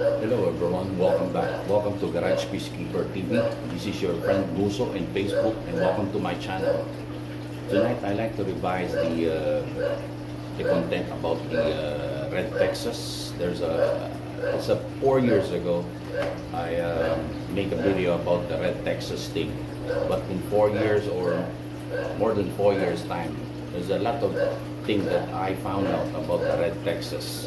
Hello everyone, welcome back. Welcome to Garage Peacekeeper TV. This is your friend Muso in Facebook and welcome to my channel. Tonight I like to revise the content about the Red Texas. It's 4 years ago I make a video about the Red Texas thing. But in 4 years or more than 4 years time, there's a lot of things that I found out about the Red Texas.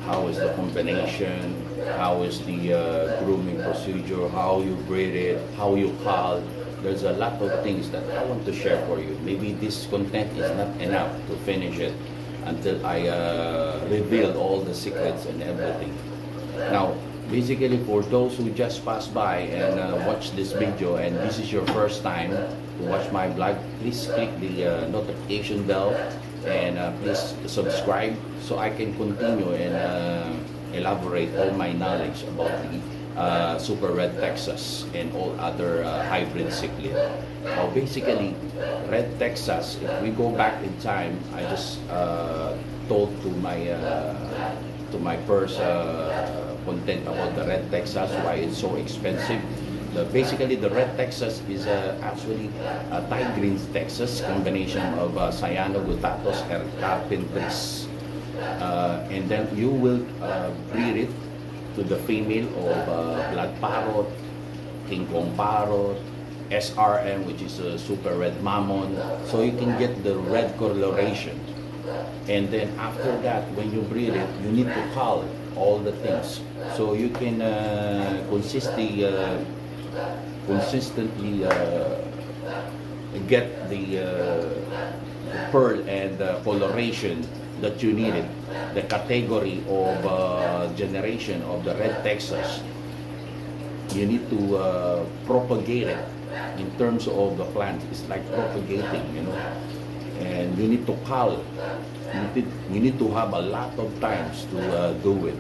How is the combination, how is the grooming procedure, how you breed it, how you cull. There's a lot of things that I want to share for you. Maybe this content is not enough to finish it until I reveal all the secrets and everything. Now, basically for those who just passed by and watch this video and this is your first time to watch my blog, please click the notification bell and please subscribe so I can continue and elaborate all my knowledge about the Super Red Texas and all other hybrid cichlid. Now basically, Red Texas, if we go back in time, I just told to my first content about the Red Texas, why it's so expensive. Basically, the Red Texas is actually a Thai green Texas combination of Cyanoguttatus carpentris. And then you will breed it to the female of blood parrot, King Kong parrot, SRM, which is a super red mammon. So you can get the red coloration. And then after that, when you breed it, you need to cull all the things. So you can consistently get the pearl and coloration that you needed. The category of generation of the Red Texas, you need to propagate it in terms of the plant. It's like propagating, you know, and you need to cull. You need to have a lot of times to do it.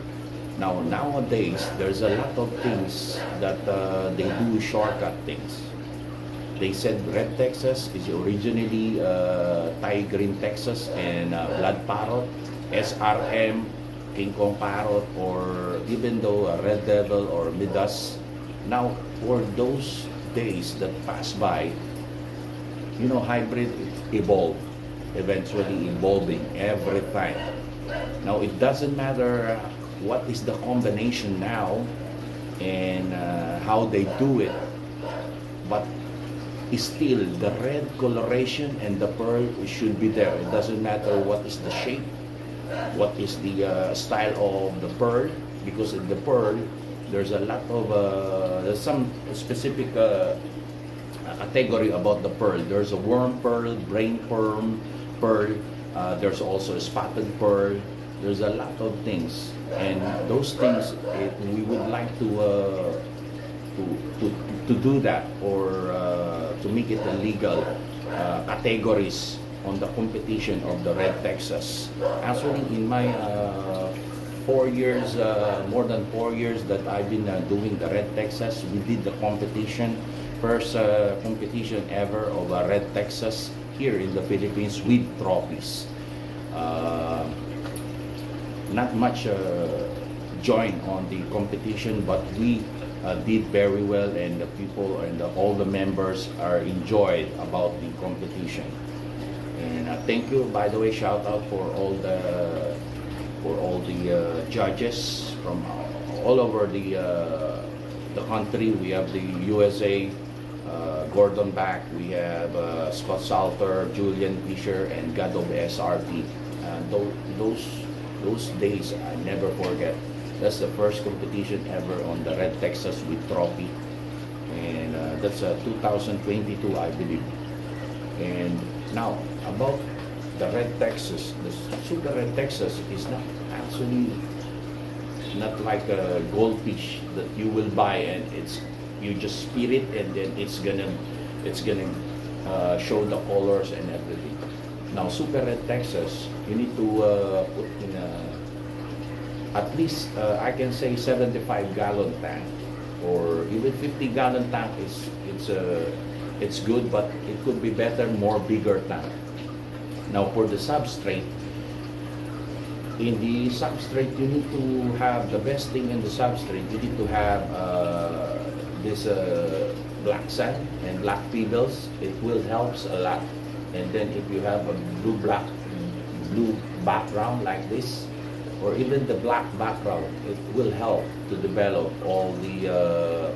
Now, nowadays, there's a lot of things that they do shortcut things. They said Red Texas is originally Thai Green Texas and Blood Parrot, SRM, King Kong Parrot, or even though Red Devil or Midas. Now, for those days that pass by, you know, hybrid evolve, eventually evolving every time. Now, it doesn't matter what is the combination now and how they do it, but still the red coloration and the pearl should be there. It doesn't matter what is the shape, what is the style of the pearl, because in the pearl there's a lot of there's some specific category about the pearl. There's a worm pearl, brain pearl, there's also a spotted pearl. There's a lot of things, and those things we would like to do that, or to make it a legal categories on the competition of the Red Texas. Actually, in my 4 years, more than 4 years that I've been doing the Red Texas, we did the competition, first competition ever of a Red Texas here in the Philippines with trophies. Not much joined on the competition, but we did very well, and the people and all the members are enjoyed about the competition. And thank you, by the way, shout out for all the judges from all over the country. We have the USA, Gordon Back, we have Scott Salter, Julian Fisher, and God of SRT. Those days I never forget. That's the first competition ever on the Red Texas with trophy, and that's 2022, I believe. And now about the Red Texas, the Super Red Texas is not actually not like a goldfish that you will buy and you just speed it and then it's gonna show the colors and everything. Now, Super Red Texas, you need to put in at least I can say 75-gallon tank, or even 50-gallon tank it's good, but it could be better, more bigger tank. Now, for the substrate, In the substrate, you need to have the best thing in the substrate. You need to have this black sand and black pebbles. It will helps a lot. And then if you have a blue background like this, or even the black background, it will help to develop all the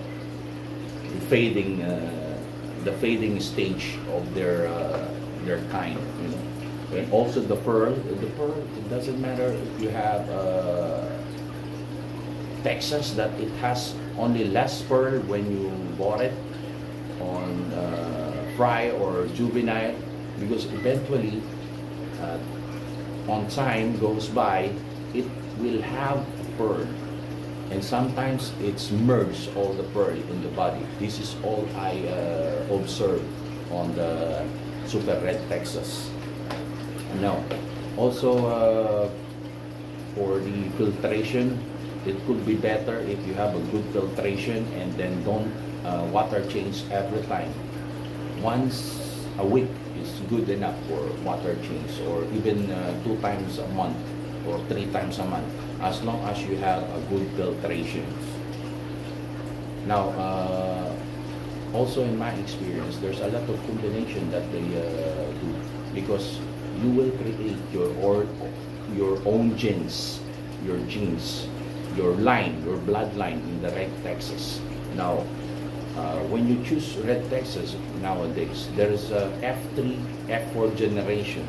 fading stage of their kind, you know. And also the pearl. The pearl, it doesn't matter if you have Texas that it has only less pearl when you bought it on fry or juvenile, because eventually on time goes by, it will have pearl, and sometimes it's merged all the pearl in the body. This is all I observed on the Super Red Texas. Now, also for the filtration, it could be better if you have a good filtration and then don't water change every time. Once a week is good enough for water change, or even 2 times a month or 3 times a month, as long as you have a good filtration. Now, also in my experience, there's a lot of combination that they do, because you will create your own genes, your line, your bloodline in the Red Texas. Now, when you choose Red Texas nowadays, there is a F3, F4 generation.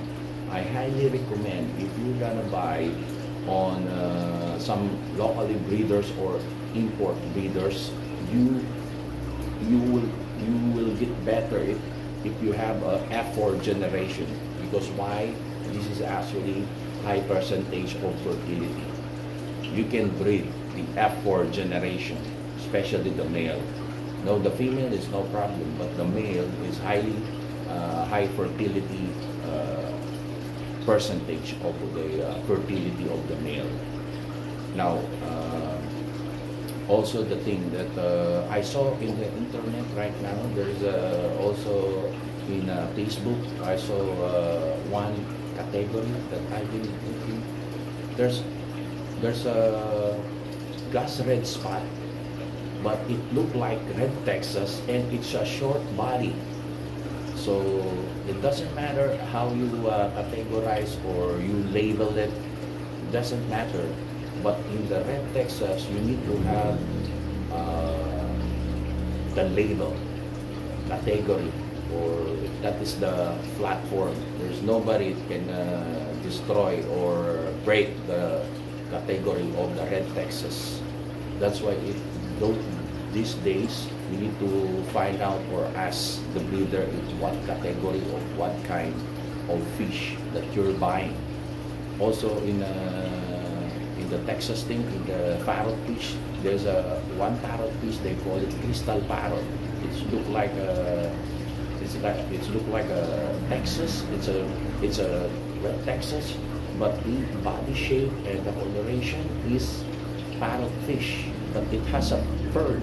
I highly recommend, if you're gonna buy on some locally breeders or import breeders, you will get better if you have a F4 generation. Because why? This is actually high percentage of fertility. You can breed the F4 generation, especially the male. Now the female is no problem, but the male is highly high fertility percentage of the fertility of the male. Now, also the thing that I saw in the internet right now, there's also in Facebook, I saw one category that I've been thinking. There's a glass red spot, but it looked like Red Texas, and it's a short body. So it doesn't matter how you categorize or you label it, doesn't matter. But in the Red Texas, you need to have the label, category, or that is the platform. There's nobody can destroy or break the category of the Red Texas. That's why these days you need to find out or ask the breeder what category or what kind of fish that you're buying. Also in the Texas thing, in the parrot fish, there's one parrot fish, they call it crystal parrot. It's look like a Texas. It's a Red Texas, but the body shape and the coloration is parrot fish, but it has a pearl.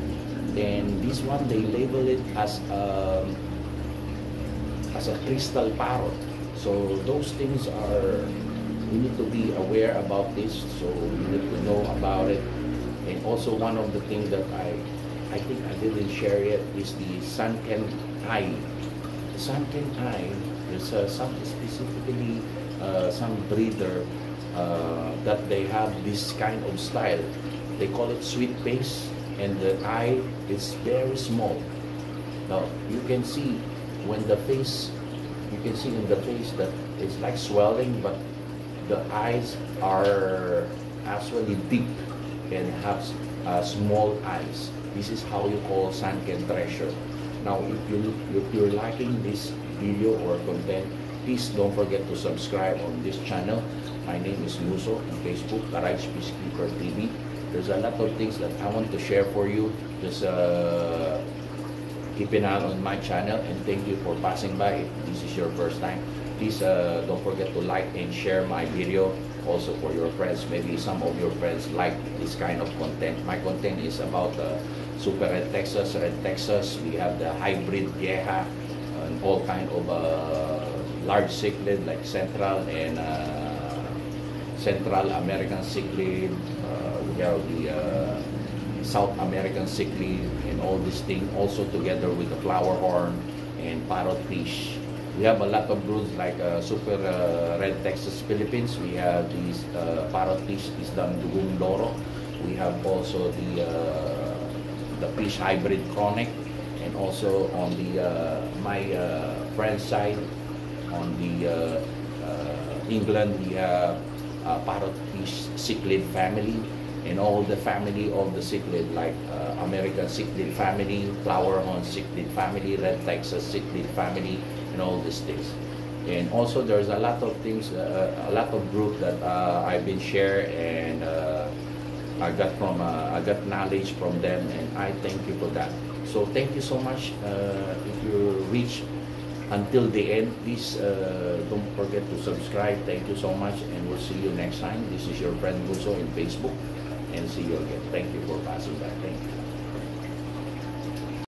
And this one, they label it as a crystal parrot. So those things are, you need to be aware about this. So you need to know about it. And also one of the things that I think I didn't share yet is the sunken eye. The sunken eye, there's some specifically some breeder that they have this kind of style. They call it sweet face, and the eye is very small. Now you can see when the face, you can see in the face that it's like swelling, but the eyes are actually deep and have small eyes. This is how you call sunken treasure. Now if you're liking this video or content, please don't forget to subscribe on this channel. My name is Muso on Facebook, Garage Peacekeeper TV. There's a lot of things that I want to share for you. Just keep an eye on my channel, and thank you for passing by. If this is your first time, please don't forget to like and share my video also for your friends. Maybe some of your friends like this kind of content. My content is about Super Red Texas, we have the hybrid Vieja, and all kind of large cichlid like Central and Central American cichlid, we have the South American cichlid, and all these things, also together with the flower horn and parrotfish. We have a lot of broods like Super Red Texas Philippines. We have these parrotfish, Isdang Dugong Loro. We have also the fish hybrid chronic, and also on the my friend's side, on the England, we have parrotfish cichlid family, and all the family of the cichlid like American cichlid family, flower horn cichlid family, Red Texas cichlid family, and all these things. And also there's a lot of things, a lot of group that I've been share, and I got knowledge from them, and I thank you for that. So thank you so much. If you reach until the end, please don't forget to subscribe. Thank you so much, and we'll see you next time. This is your friend Guso in Facebook, and see you again. Thank you for passing by. Thank you.